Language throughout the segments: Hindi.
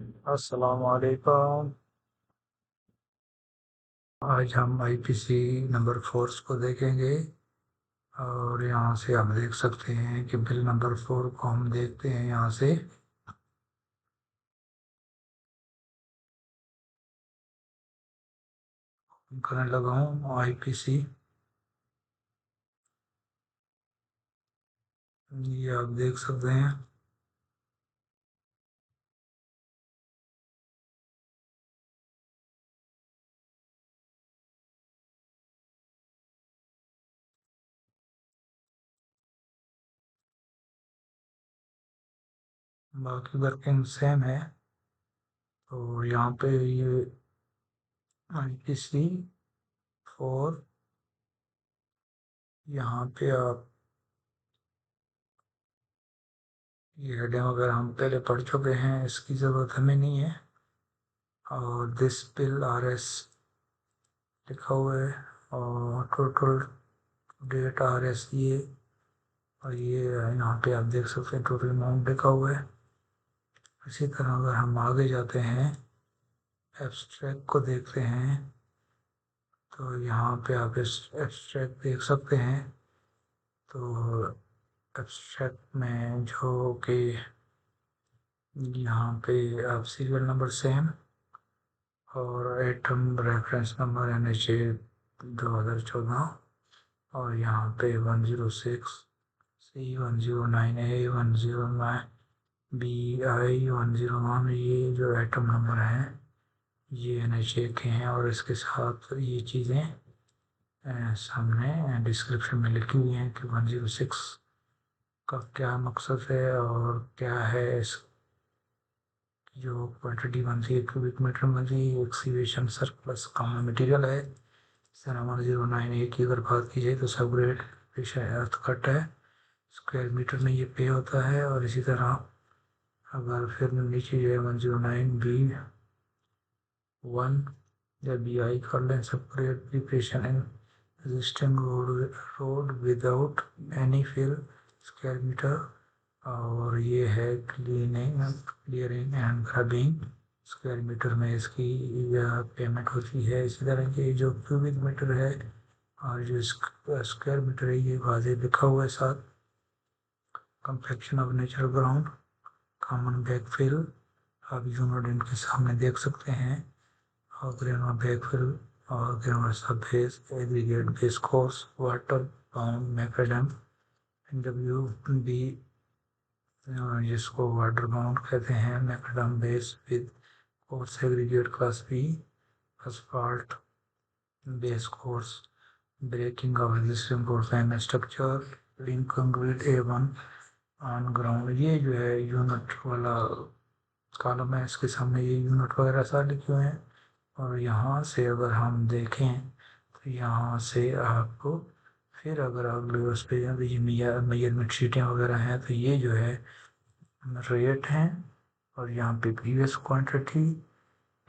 अस्सलाम वालेकुम। आज हम आईपीसी नंबर 4 को देखेंगे और यहाँ से आप देख सकते हैं कि बिल नंबर 4 को हम देखते हैं यहाँ से। करने लगा हूँ आईपीसी, ये आप देख सकते हैं। बाकी वर्किंग सेम है। तो यहाँ पे ये आईपीसी 4, यहाँ पे आप ये हेडिंग वगैरह हम पहले पढ़ चुके हैं, इसकी ज़रूरत हमें नहीं है। और दिस बिल आरएस लिखा हुआ है और टोटल डेट आरएस ये, और ये यहाँ पे आप देख सकते हैं टोटल अमाउंट लिखा हुआ है। इसी तरह अगर हम आगे जाते हैं, एब्स्ट्रैक्ट को देखते हैं, तो यहाँ पे आप इस एब्स्ट्रैक्ट देख सकते हैं। तो एब्स्ट्रैक्ट में जो कि यहाँ पे आप सीरियल नंबर सेम और एटम रेफरेंस नंबर NHA 2014, और यहाँ पे 106 C109A 109 BI101, ये जो एटम नंबर है ये NHA के हैं। और इसके साथ ये चीज़ें सामने डिस्क्रिप्शन में लिखी हुई हैं कि 106 का क्या मकसद है और क्या है इस जो क्वांटिटी बनती है क्यूबिक मीटर में बनती है। एक्सीवेशन सरप्लस कॉमन मटेरियल है। सन 109A की अगर बात की जाए तो सब ग्रेड पेशा अर्थ कट है, स्क्वायर मीटर में ये पे होता है। और इसी तरह अगर फिर नीचे जो है 109B1 या BI कर लें, separate preparation in existing road without any fill square meter. और ये है clearing and grubbing, square meter में इसकी पेमेंट होती है। इसी तरह के जो क्यूबिक मीटर है और जो स्क्वायर मीटर है ये वाजे लिखा हुआ है साथ। Compaction of natural ground, common backfill, आप यूनिट इनके सामने देख सकते हैं। और ग्रेनुलर बैकफिल और granular surface aggregate base course water bound macadam NWB, जिसको वाटर बाउंड कहते हैं, macadam base with course aggregate class B, asphalt base course, breaking off existing course and structure, link concrete A1 on ground. ये जो है यूनिट वाला कॉलम है, इसके सामने ये यूनिट वगैरह सारे लिखे हुए हैं। और यहाँ से अगर हम देखें तो यहाँ से आपको फिर अगर अगले उस पर ये मेजरमेंट शीटें वगैरह हैं तो ये जो है रेट हैं। और यहाँ पे प्रीवियस क्वांटिटी,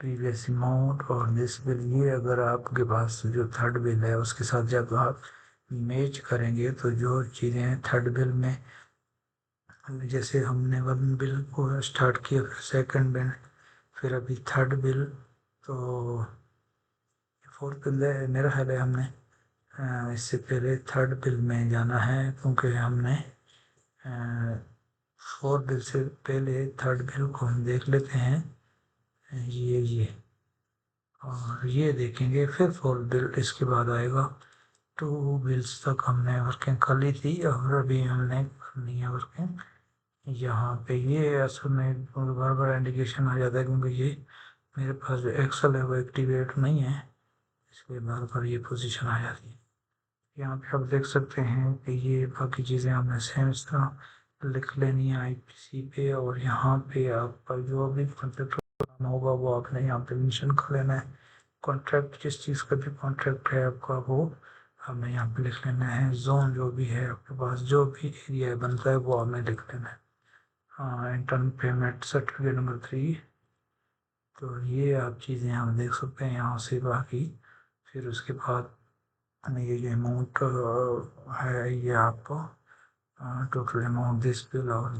प्रीवियस अमाउंट और दिस बिल। ये अगर आपके पास जो थर्ड बिल है उसके साथ जब आप मैच करेंगे तो जो चीज़ें थर्ड बिल में, जैसे हमने वन बिल को स्टार्ट किया, फिर सेकंड बिल, फिर अभी थर्ड बिल, तो फोर्थ बिल है मेरा ख्याल है हमने इससे पहले थर्ड बिल में जाना है, क्योंकि हमने फोर्थ बिल से पहले थर्ड बिल को हम देख लेते हैं। ये और ये देखेंगे, फिर फोर्थ बिल इसके बाद आएगा। टू बिल्स तक हमने वर्किंग कर ली थी और अभी हमने करनी है वर्किंग। यहाँ पे ये असल में बार बार इंडिकेशन आ जाता है क्योंकि ये मेरे पास जो एक्सेल है वो एक्टिवेट नहीं है, इसलिए बार बार ये पोजीशन आ जाती है। यहाँ पे आप देख सकते हैं कि ये बाकी चीज़ें हमने सेम इस तरह लिख लेनी है आईपीसी पे। और यहाँ पे आपका जो भी कॉन्ट्रैक्ट होगा वो आपने यहाँ पे मेंशन कर लेना है। कॉन्ट्रैक्ट जिस चीज़ का भी कॉन्ट्रैक्ट है आपका वो हमें यहाँ पे लिख लेना है। जोन जो भी है आपके पास, जो भी एरिया बनता है वो हमें लिख लेना है। हाँ, इंटर्न पेमेंट सर्टिफिकेट नंबर 3। तो ये आप चीज़ें हम देख सकते हैं यहाँ से। बाकी फिर उसके बाद ये जो अमाउंट है ये आप टोटल अमाउंट दिस बिल और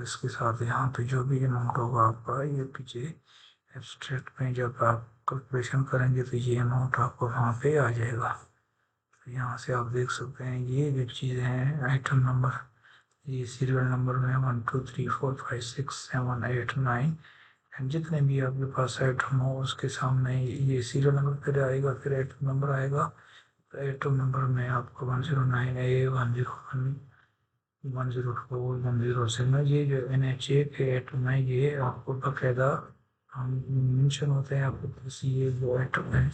इसके साथ यहाँ पे जो भी अमाउंट होगा आपका ये पीछे एब्स्ट्रैक्ट में जब आप कैलकुलेशन करेंगे तो ये अमाउंट आपको वहाँ पे आ जाएगा। तो यहाँ से आप देख सकते हैं ये जो चीज़ें हैं आइटम नंबर, ये सीरियल नंबर में 1 2 3 4 5 6 7 8 9 एंड जितने भी आपके पास आइटम हो उसके सामने ये सीरियल नंबर फिर आएगा, फिर आइटम नंबर आएगा। तो आइटम नंबर में आपको 109A 101 104 107 ये जो NHA के आइटम है ये आपको बकायदा मेंशन होते हैं आपके पास। ये जो आइटम है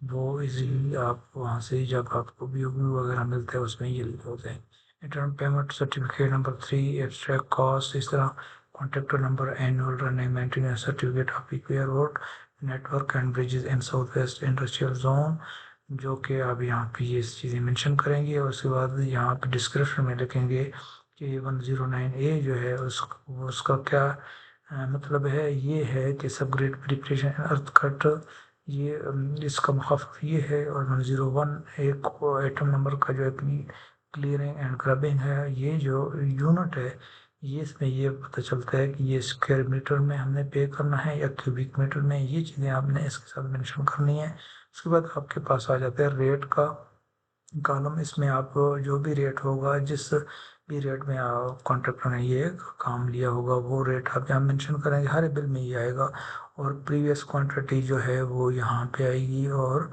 वो इजीली आप वहाँ से जब आपको व्यू वगैरह मिलते हैं उसमें ये लिखे होते हैं। Internal payment certificate number 3 abstract cost, इस तरह contractor number, annual running maintenance certificate of इक्वियर road network and bridges in south west industrial zone, जो कि आप यहाँ पे ये चीज़ें मेंशन करेंगे। और उसके बाद यहाँ पे डिस्क्रिप्शन में लिखेंगे कि 109A जो है उसका क्या मतलब है। ये है कि सब ग्रेड प्रिपरेशन अर्थ कट, ये इसका मुखाफिफ ये है। और 101 एक आइटम नंबर का जो अपनी क्लियरिंग एंड ग्रबिंग है, ये जो यूनिट है ये इसमें ये पता चलता है कि ये स्क्वायर मीटर में हमने पे करना है या क्यूबिक मीटर में, ये चीज़ें आपने इसके साथ मेंशन करनी है। उसके बाद आपके पास आ जाता है रेट का कॉलम। इसमें आप जो भी रेट होगा, जिस भी रेट में आप कॉन्ट्रैक्टर ने ये काम लिया होगा वो रेट आप यहाँ मेंशन करेंगे, हर बिल में ये आएगा। और प्रीवियस क्वांटिटी जो है वो यहाँ पे आएगी और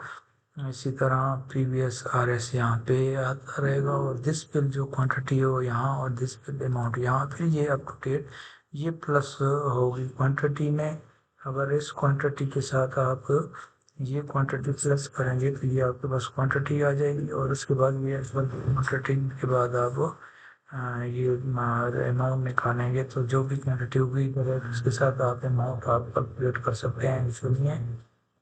इसी तरह प्रीवियस RS यहाँ पे आता रहेगा। और दिस बिल जो क्वांटिटी है वो यहाँ और दिस बिल अमाउंट यहाँ, फिर ये अप टू डेट ये प्लस होगी क्वांटिटी में। अगर इस क्वांटिटी के साथ आप ये क्वांटिटी प्लस करेंगे तो ये आपके पास क्वांटिटी आ जाएगी। और उसके बाद ये क्वांटिटी के बाद आप ये अमाउंट निकालेंगे तो जो भी क्वांटिटी होगी उसके साथ आप अमाउंट आप कैलकुलेट कर सकते हैं। इसलिए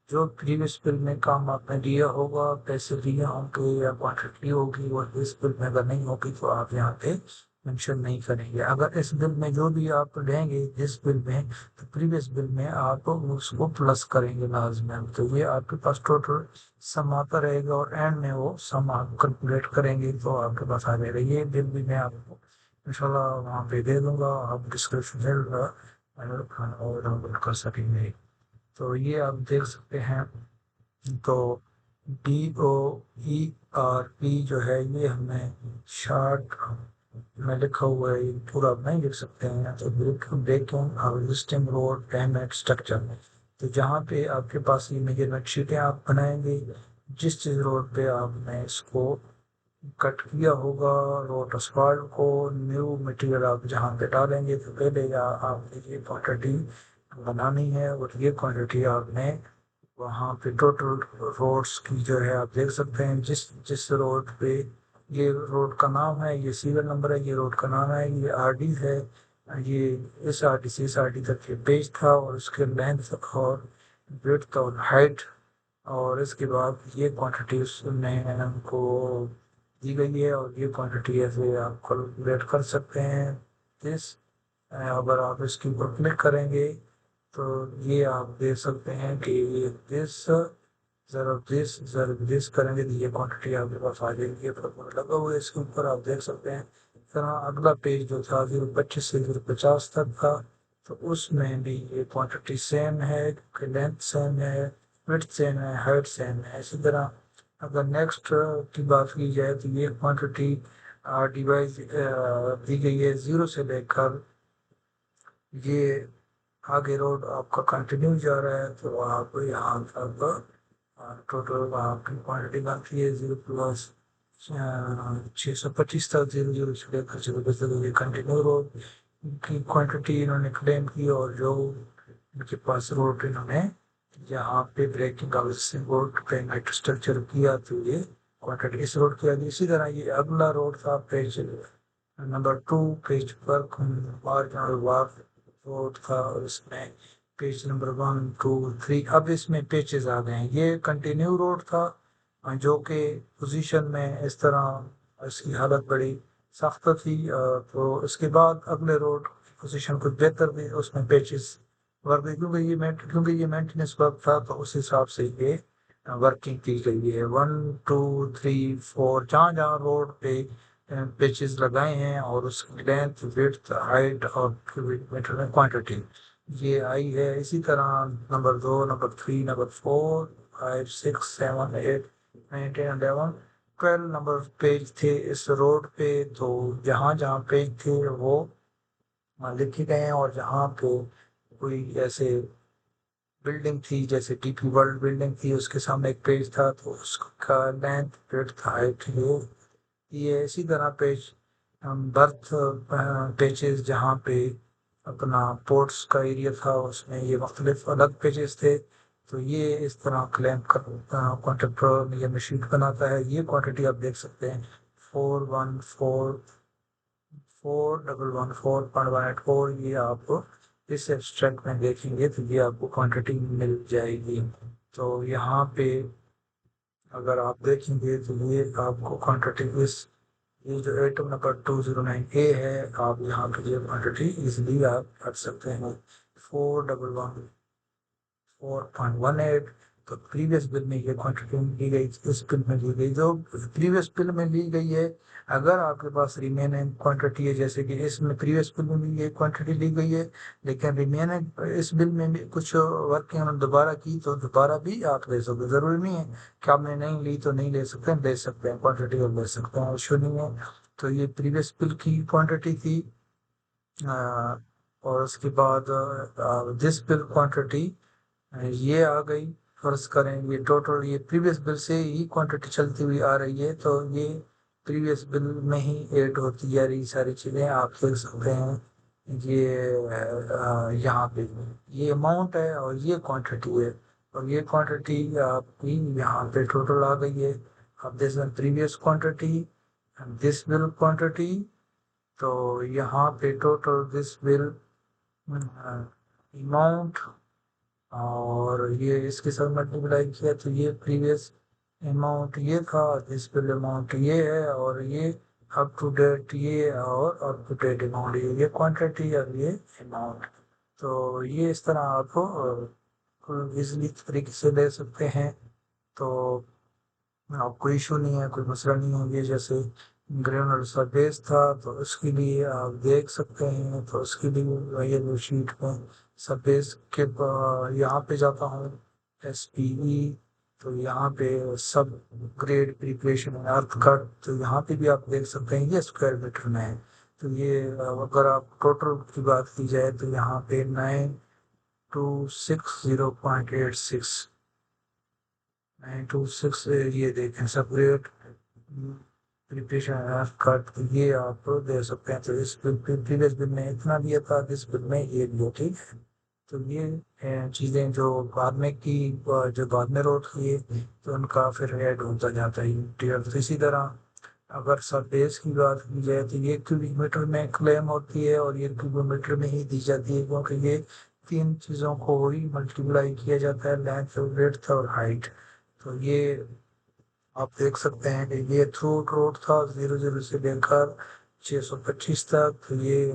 जो प्रीवियस बिल में काम आपने दिया होगा, पैसे दिए होंगे या क्वांटिटी होगी वो इस बिल में अगर नहीं होगी तो आप यहाँ पे मेंशन नहीं करेंगे। अगर इस बिल में जो भी आप लेंगे इस बिल में तो प्रीवियस बिल में आप उसको प्लस करेंगे लाजमी। तो ये आपके पास टोटल सम आता रहेगा और एंड में वो सम आप कैलकुलेट करेंगे तो आपके पास आ जाएगा। ये बिल भी मैं आपको इंशाल्लाह वहाँ पे दे दूंगा, आप डिस्क्रिप्शन में डाउनलोड कर सकेंगे। तो ये आप देख सकते हैं। तो DOERP जो है ये हमें शॉर्ट में लिखा हुआ है, ये पूरा नहीं लिख सकते हैं। तो breaking harvesting road pavement structure, तो जहाँ पे आपके पास ये मेजरमेंट शीटें आप बनाएंगे, जिस चीज़ रोड पे आपने इसको कट किया होगा रोड असफाल्ट को, न्यू मटेरियल आप जहाँ पे डालेंगे तो पहले या आपने ये क्वांटिटी बनानी है और ये क्वांटिटी आपने वहाँ पे टोटल रोड्स की जो है आप देख सकते हैं। जिस जिस रोड पे ये रोड का नाम है, ये सीरियल नंबर है, ये रोड का नाम है, ये RD है, ये इस RD से इस RD तक ये पेज था और उसके लेंथ और विड्थ और हाइट। और इसके बाद ये क्वांटिटी उसमें हमको दी गई है और ये क्वांटिटी ऐसे आप कैलकुलेट कर सकते हैं। दिस अगर आप इसके ऊपर क्लिक करेंगे तो ये आप देख सकते हैं कि दिस दिस करेंगे तो ये क्वांटिटी आपके पास आ जाएगी। ये लगा हुआ है इसके ऊपर आप देख सकते हैं। फिर अगला पेज जो था 025 से 050 तक था, तो उसमें भी ये क्वांटिटी सेम है, लेंथ सेम है, विड्थ सेम है, हाइट सेम है। इसी तरह अगर नेक्स्ट की बात की जाए तो ये क्वांटिटी डिवाइस दी गई है 0 से लेकर ये आगे रोड आपका कंटिन्यू जा रहा है। तो आप यहाँ तक टोटल आपकी क्वांटिटी बनती है 0+625 तक, 0 से लेकर 0 तक ये कंटिन्यू रोड की क्वांटिटी इन्होंने क्लेम की। और जो इनके पास रोड इन्होंने यहाँ पे ब्रेकिंग रोड पेमेंट स्ट्रक्चर किया तो ये क्वांटिटी इस रोड की आ गई। इसी तरह ये अगला रोड था पेज नंबर 2 पेज पर मार्जिनल वाक रोड था और इसमें पेज नंबर 1 2 3 अब इसमें पेजेस आ गए हैं। ये कंटिन्यू रोड था जो कि पोजीशन में इस तरह इसकी हालत बड़ी सख्त थी। तो इसके बाद अगले रोड की पोजीशन कुछ बेहतर थी, उसमें पेजेस वर्क क्योंकि ये मेंटेनेंस वर्क था तो उस हिसाब से ये वर्किंग की गई है। 1 2 3 4 जहाँ जहाँ रोड पे पेचेस लगाए हैं और उसकी लेंथ, विड्थ, हाइट और क्यूबिक मीटर में क्वांटिटी ये आई है। इसी तरह number 2, number 3, number 4, 5, 6, 7, 8, 9, 10, 11, 12 number page थे इस रोड पे। तो जहाँ जहाँ पेज थे वो लिखे गए हैं, और जहाँ पे कोई ऐसे बिल्डिंग थी जैसे डीपी वर्ल्ड बिल्डिंग थी उसके सामने एक पेज था तो उसका लेंथ, विड्थ, हाइट ये इसी तरह पेज बर्थ पेजेस जहाँ पे अपना पोर्ट्स का एरिया था उसमें ये मुख्तलिफ अलग पेजेस थे। तो ये इस तरह क्लेम कर कॉन्ट्रैक्टर ये मशीन बनाता है। ये क्वांटिटी आप देख सकते हैं 4144.184, ये आप इस एब्स्ट्रैक्ट में देखेंगे तो ये आपको क्वांटिटी मिल जाएगी। तो यहाँ पे अगर आप देखेंगे तो ये आपको क्वांटिटी इस ये जो आइटम नंबर 209A है, आप यहाँ पे ये क्वांटिटी इजिली आप कर सकते हैं 411.4.18। तो प्रीवियस बिल में ये क्वांटिटी ली गई, इस बिल में ली गई जो प्रीवियस बिल में ली गई है। अगर आपके पास रिमेनिंग क्वांटिटी है, जैसे कि इसमें प्रीवियस बिल में भी ये क्वांटिटी ली गई है लेकिन रिमेनिंग इस बिल में भी कुछ वर्किंग उन्होंने दोबारा की तो दोबारा भी आप ले सकते, जरूरी नहीं है कि आपने नहीं ली तो नहीं ले सकते, ले सकते हैं क्वांटिटी और ले सकते हैं, इशू नहीं है। तो ये प्रीवियस बिल की क्वांटिटी थी। और उसके बाद दिस बिल क्वांटिटी ये आ गई। फर्ज करें ये टोटल ये प्रीवियस बिल से ही क्वांटिटी चलती हुई आ रही है तो ये प्रीवियस बिल में ही ऐड होती है ये सारी चीज़ें आप देख सकते हैं। ये यहाँ पे ये अमाउंट है और ये क्वांटिटी है, और ये क्वांटिटी आपकी यहाँ पे टोटल आ गई है। आप देख सकते हैं previous quantity, this bill quantity. तो यहाँ पे टोटल दिस बिल अमाउंट और ये इसके साथ मल्टीप्लाई किया तो ये प्रीवियस अमाउंट ये था, दिस बिल अमाउंट ये है, और ये अप टू डेट ये और अप टू डेट अमाउंट ये क्वांटिटी और ये अमाउंट। तो ये इस तरह आप इजली तरीके से ले सकते हैं। तो कोई इशू नहीं है, कोई मसला नहीं है। ये जैसे ग्रेनुलर सा बेस था तो उसके लिए आप देख सकते हैं, तो उसके लिए ये जो शीट में सब बेस के यहाँ पे जाता हूँ SPE। तो यहाँ पे सब ग्रेड प्रिपरेशन अर्थ कट, तो यहाँ पे भी आप देख सकते हैं ये स्क्वायर मीटर में है। तो ये अगर आप टोटल की बात की जाए तो यहाँ पे 9260.86 926 ये देखें सेपरेट प्रिपरेशन कट, ये आप दे सकते हैं। तो इस प्रीवियस बिल में इतना दिया था, इस बिल में ये दिया, ठीक है। तो ये चीज़ें जो बाद में की जो बाद में रोड किए तो उनका फिर ऐड होता जाता है यूनिट। तो इसी तरह अगर सब बेस की बात की जाए तो ये क्यूबिक मीटर में क्लेम होती है और ये क्यूबिक मीटर में ही दी जाती है, क्योंकि ये तीन चीज़ों को ही मल्टीप्लाई किया जाता है, लेंथ, विड्थ और हाइट। तो ये आप देख सकते हैं कि ये थ्रू रोड था 00 से लेकर 625 तक। तो ये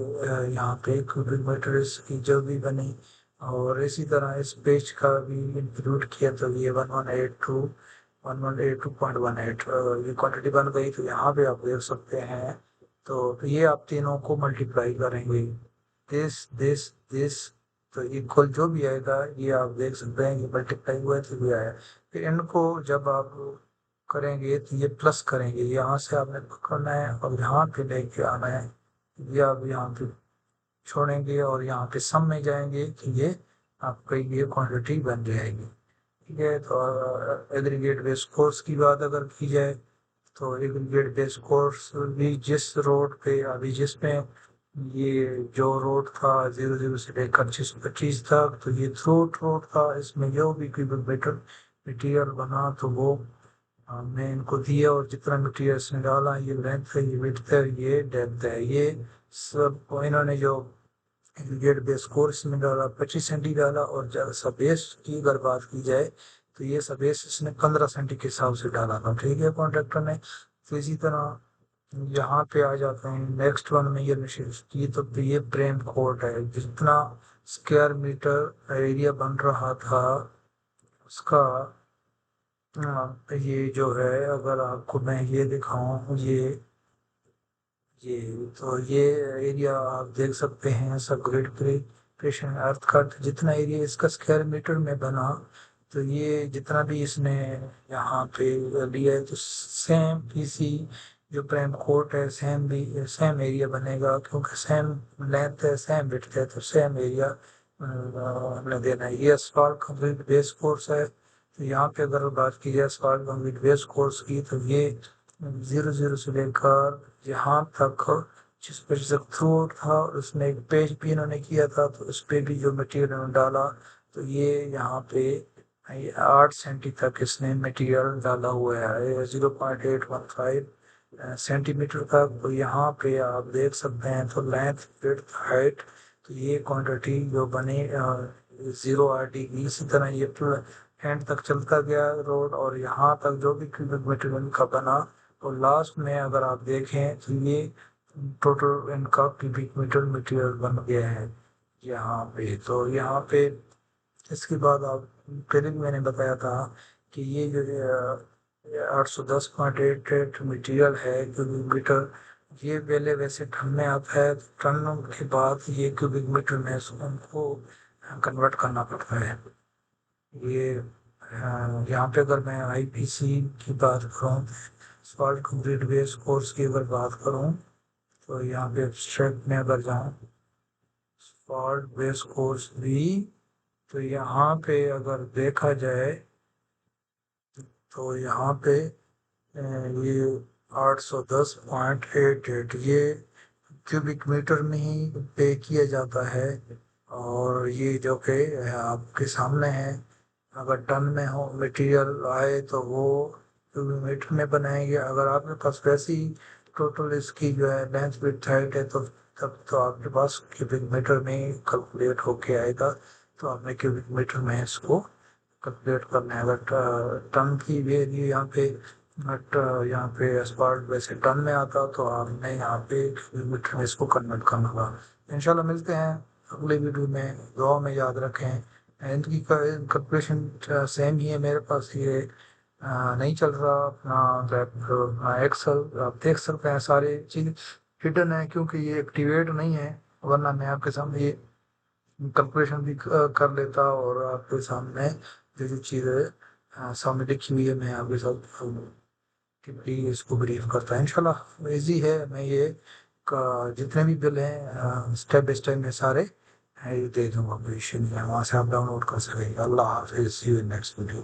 यहाँ पे क्यूबिक मीटर की जो भी बनी, और इसी तरह इस पेज का भी इंक्लूड किया तो ये 1182.18 ये क्वांटिटी बन गई। तो यहाँ पे आप देख सकते हैं। तो ये आप तीनों को मल्टीप्लाई करेंगे, दिस तो इक्वल जो भी आएगा ये आप देख सकते हैं ये मल्टीप्लाई हुआ है तो ये आया। फिर इनको जब आप करेंगे तो ये प्लस करेंगे, यहाँ से आपने पकड़ना है और यहाँ पे लेके आना है। ये आप यहाँ पे छोड़ेंगे और यहाँ पे सम में जाएंगे कि ये आपका ये क्वांटिटी बन जाएगी, ठीक है। तो एग्रीगेट बेस कोर्स की बात अगर की जाए तो एग्रीगेट बेस कोर्स भी जिस रोड पे अभी जिसमें ये जो रोड था 00 से लेकर 625 तक, तो ये थ्रू रोड था, इसमें जो भी क्यूबिक मीटर मटीरियल बना तो वो हमने इनको दिया, और जितना मटीरियल इसने डाला ये लेंथ है, ये विड्थ है, ये डेप्थ है, ये सब इन्होंने जो गेट बेस कोर्स में डाला 25 सेंटी डाला। और जब सबेस की अगर बात की जाए तो ये सबेस इसने 15 सेंटी के हिसाब से डाला था, ठीक है, कॉन्ट्रैक्टर ने। तो इसी तरह यहाँ पे आ जाते हैं नेक्स्ट वन में ये मशीन की। तो ये प्रेम कोट है, जितना स्क्वायर मीटर एरिया बन रहा था उसका ये जो है, अगर आपको मैं ये दिखाऊं, ये ये तो ये एरिया आप देख सकते हैं, सब ग्रिड प्रेशन अर्थ का जितना एरिया इसका स्क्वायर मीटर में बना, तो ये जितना भी इसने यहाँ पे लिया है, तो सेम पीसी जो प्राइम कोट है सेम भी सेम एरिया बनेगा, क्योंकि सेम लेंथ है सेम विड्थ है, तो सेम एरिया हमने देना है। ये asphalt कंक्रीट बेस कोर्स है। तो यहाँ पे अगर बात की जाए asphalt कंक्रीट बेस कोर्स की, तो ये 00 से लेकर यहाँ तक जिस पे से थ्रू था, उसमें एक पेज भी इन्होंने किया था, तो उस पे भी जो मटेरियल इन्होंने डाला, तो ये यहाँ पे 8 सेंटी तक इसने मटेरियल डाला हुआ है, 0.815 सेंटीमीटर तक। तो यहाँ पे आप देख सकते हैं, तो लेंथ विड्थ हाइट, तो ये क्वांटिटी जो बनी 0 RD की, इसी तरह ये एंड तक चलता गया रोड, और यहाँ तक जो भी क्यूबिक मीटर का बना, तो लास्ट में अगर आप देखें तो ये टोटल इनका क्यूबिक मीटर मटेरियल बन गया है यहाँ पे। तो यहाँ पे इसके बाद आप पहले भी मैंने बताया था कि ये जो 810.88 मटेरियल है क्यूबिक मीटर, ये पहले वैसे टन में आता है, टन के बाद ये क्यूबिक मीटर में उनको कन्वर्ट करना पड़ता है। ये यहाँ पे अगर मैं आईपीसी की बात करूँ, सॉल्ट कंक्रीट बेस कोर्स की अगर बात करूँ, तो यहाँ पे एब्स्ट्रैक्ट में अगर जाऊँ, सॉल्ट बेस कोर्स भी, तो यहाँ पे अगर देखा जाए, तो यहाँ पे ये 810.88 ये क्यूबिक मीटर में ही पे किया जाता है। और ये जो कि आपके सामने है, अगर टन में हो मटेरियल आए तो वो क्यूबिक मीटर में बनाएंगे। अगर आपके पास वैसी टोटल इसकी जो है लेंथ विड्थ हाइट है, तो तब तो आपके पास क्यूबिक मीटर में ही कैलकुलेट होके आएगा, तो आपने क्यूबिक मीटर में इसको कैलकुलेट करना है। अगर टन की वैल्यू यहाँ पे, बट यहाँ पे एस्पार्ट वैसे टन में आता, तो आपने यहाँ पे मीटर में इसको कन्वर्ट करना होगा। इंशाल्लाह मिलते हैं अगले वीडियो में, दुआ में याद रखें। इनकी कैलकुलेशन सेम ही है मेरे पास, ये नहीं चल रहा अपना अपना एक्सेल, आप देख सकते हैं सारी चीज हिडन है, क्योंकि ये एक्टिवेट नहीं है, वरना मैं आपके सामने ये कैलकुलेशन भी कर लेता, और आपके सामने जो जो चीज़ें सामने लिखी हुई है मैं आपके साथ टिप्पणी इसको ब्रीफ करता है। इंशाल्लाह इजी है, मैं ये जितने भी बिल हैं स्टेप बाय स्टेप में सारे ये दे दूंगा, कोई इश्यू नहीं है, वहाँ से आप डाउनलोड कर सकेंगे। अल्लाह हाफिज़, सी यू इन नेक्स्ट वीडियो।